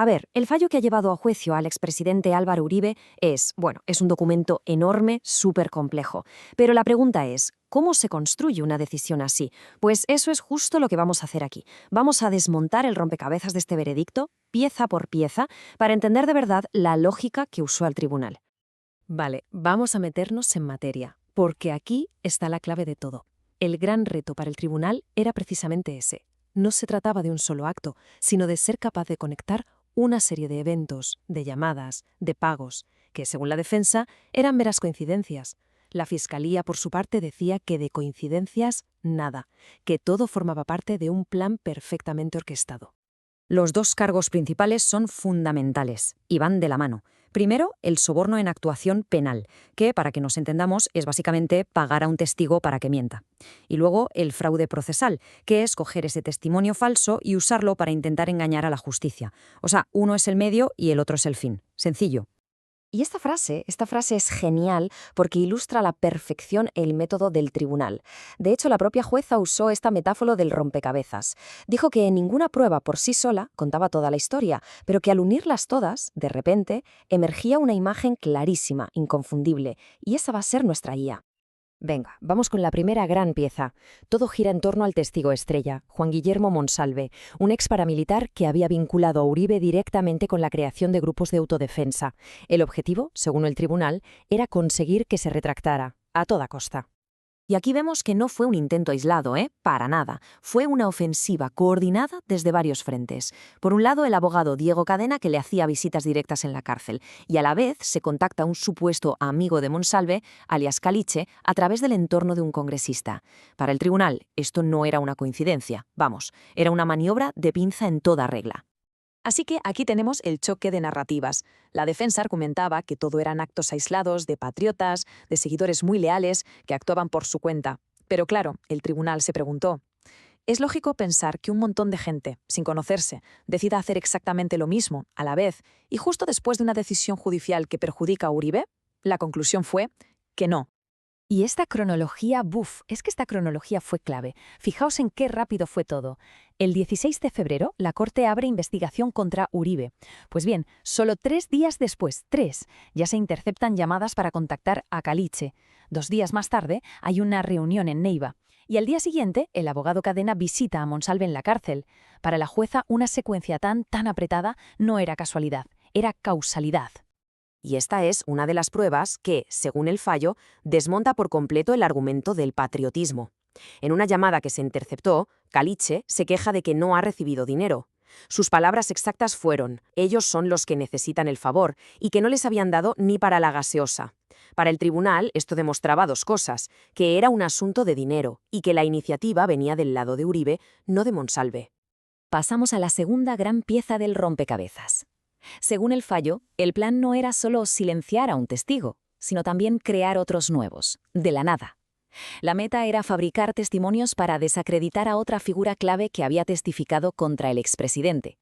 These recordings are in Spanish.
A ver, el fallo que ha llevado a juicio al expresidente Álvaro Uribe es un documento enorme, súper complejo. Pero la pregunta es, ¿cómo se construye una decisión así? Pues eso es justo lo que vamos a hacer aquí. Vamos a desmontar el rompecabezas de este veredicto, pieza por pieza, para entender de verdad la lógica que usó el tribunal. Vale, vamos a meternos en materia, porque aquí está la clave de todo. El gran reto para el tribunal era precisamente ese. No se trataba de un solo acto, sino de ser capaz de conectar una serie de eventos, de llamadas, de pagos, que, según la defensa, eran meras coincidencias. La Fiscalía, por su parte, decía que de coincidencias, nada, que todo formaba parte de un plan perfectamente orquestado. Los dos cargos principales son fundamentales y van de la mano. Primero, el soborno en actuación penal, que, para que nos entendamos, es básicamente pagar a un testigo para que mienta. Y luego, el fraude procesal, que es coger ese testimonio falso y usarlo para intentar engañar a la justicia. O sea, uno es el medio y el otro es el fin. Sencillo. Y esta frase es genial porque ilustra a la perfección el método del tribunal. De hecho, la propia jueza usó esta metáfora del rompecabezas. Dijo que ninguna prueba por sí sola contaba toda la historia, pero que al unirlas todas, de repente, emergía una imagen clarísima, inconfundible, y esa va a ser nuestra guía. Venga, vamos con la primera gran pieza. Todo gira en torno al testigo estrella, Juan Guillermo Monsalve, un ex paramilitar que había vinculado a Uribe directamente con la creación de grupos de autodefensa. El objetivo, según el tribunal, era conseguir que se retractara, a toda costa. Y aquí vemos que no fue un intento aislado, para nada. Fue una ofensiva coordinada desde varios frentes. Por un lado, el abogado Diego Cadena, que le hacía visitas directas en la cárcel, y a la vez se contacta a un supuesto amigo de Monsalve, alias Caliche, a través del entorno de un congresista. Para el tribunal, esto no era una coincidencia, era una maniobra de pinza en toda regla. Así que aquí tenemos el choque de narrativas. La defensa argumentaba que todo eran actos aislados de patriotas, de seguidores muy leales que actuaban por su cuenta. Pero claro, el tribunal se preguntó, ¿es lógico pensar que un montón de gente, sin conocerse, decida hacer exactamente lo mismo, a la vez, y justo después de una decisión judicial que perjudica a Uribe? La conclusión fue que no. Y esta cronología, esta cronología fue clave. Fijaos en qué rápido fue todo. El 16 de febrero, la Corte abre investigación contra Uribe. Pues bien, solo 3 días después, ya se interceptan llamadas para contactar a Caliche. 2 días más tarde, hay una reunión en Neiva. Y al día siguiente, el abogado Cadena visita a Monsalve en la cárcel. Para la jueza, una secuencia tan apretada no era casualidad, era causalidad. Y esta es una de las pruebas que, según el fallo, desmonta por completo el argumento del patriotismo. En una llamada que se interceptó, Caliche se queja de que no ha recibido dinero. Sus palabras exactas fueron: ellos son los que necesitan el favor, y que no les habían dado ni para la gaseosa. Para el tribunal, esto demostraba 2 cosas: que era un asunto de dinero, y que la iniciativa venía del lado de Uribe, no de Monsalve. Pasamos a la segunda gran pieza del rompecabezas. Según el fallo, el plan no era solo silenciar a un testigo, sino también crear otros nuevos, de la nada. La meta era fabricar testimonios para desacreditar a otra figura clave que había testificado contra el expresidente.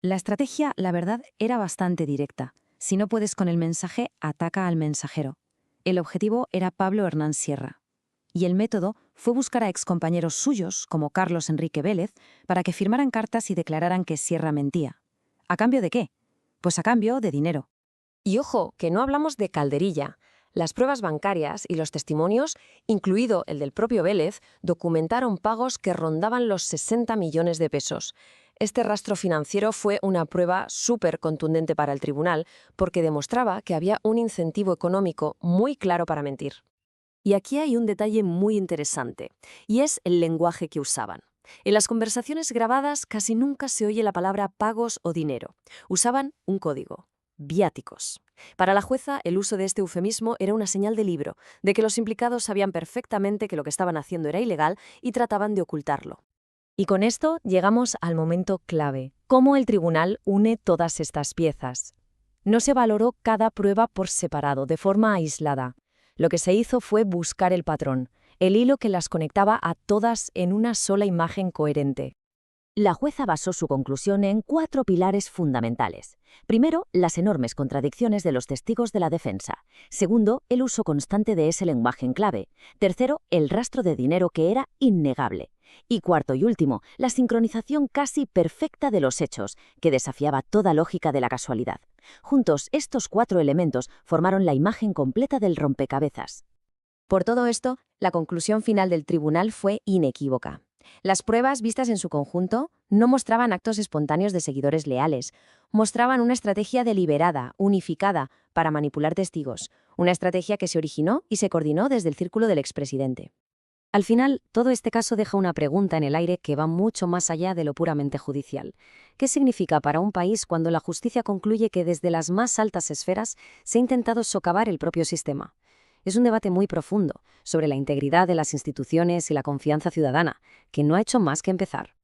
La estrategia, la verdad, era bastante directa. Si no puedes con el mensaje, ataca al mensajero. El objetivo era Pablo Hernán Sierra. Y el método fue buscar a excompañeros suyos, como Carlos Enrique Vélez, para que firmaran cartas y declararan que Sierra mentía. ¿A cambio de qué? Pues a cambio de dinero. Y ojo, que no hablamos de calderilla. Las pruebas bancarias y los testimonios, incluido el del propio Vélez, documentaron pagos que rondaban los 60 millones de pesos. Este rastro financiero fue una prueba súper contundente para el tribunal porque demostraba que había un incentivo económico muy claro para mentir. Y aquí hay un detalle muy interesante, y es el lenguaje que usaban. En las conversaciones grabadas casi nunca se oye la palabra pagos o dinero. Usaban un código: viáticos. Para la jueza, el uso de este eufemismo era una señal de libro, de que los implicados sabían perfectamente que lo que estaban haciendo era ilegal y trataban de ocultarlo. Y con esto llegamos al momento clave: cómo el tribunal une todas estas piezas. No se valoró cada prueba por separado, de forma aislada. Lo que se hizo fue buscar el patrón, el hilo que las conectaba a todas en una sola imagen coherente. La jueza basó su conclusión en 4 pilares fundamentales. Primero, las enormes contradicciones de los testigos de la defensa. Segundo, el uso constante de ese lenguaje en clave. Tercero, el rastro de dinero que era innegable. Y cuarto y último, la sincronización casi perfecta de los hechos, que desafiaba toda lógica de la casualidad. Juntos, estos 4 elementos formaron la imagen completa del rompecabezas. Por todo esto, la conclusión final del tribunal fue inequívoca. Las pruebas, vistas en su conjunto, no mostraban actos espontáneos de seguidores leales, mostraban una estrategia deliberada, unificada, para manipular testigos, una estrategia que se originó y se coordinó desde el círculo del expresidente. Al final, todo este caso deja una pregunta en el aire que va mucho más allá de lo puramente judicial. ¿Qué significa para un país cuando la justicia concluye que desde las más altas esferas se ha intentado socavar el propio sistema? Es un debate muy profundo sobre la integridad de las instituciones y la confianza ciudadana, que no ha hecho más que empezar.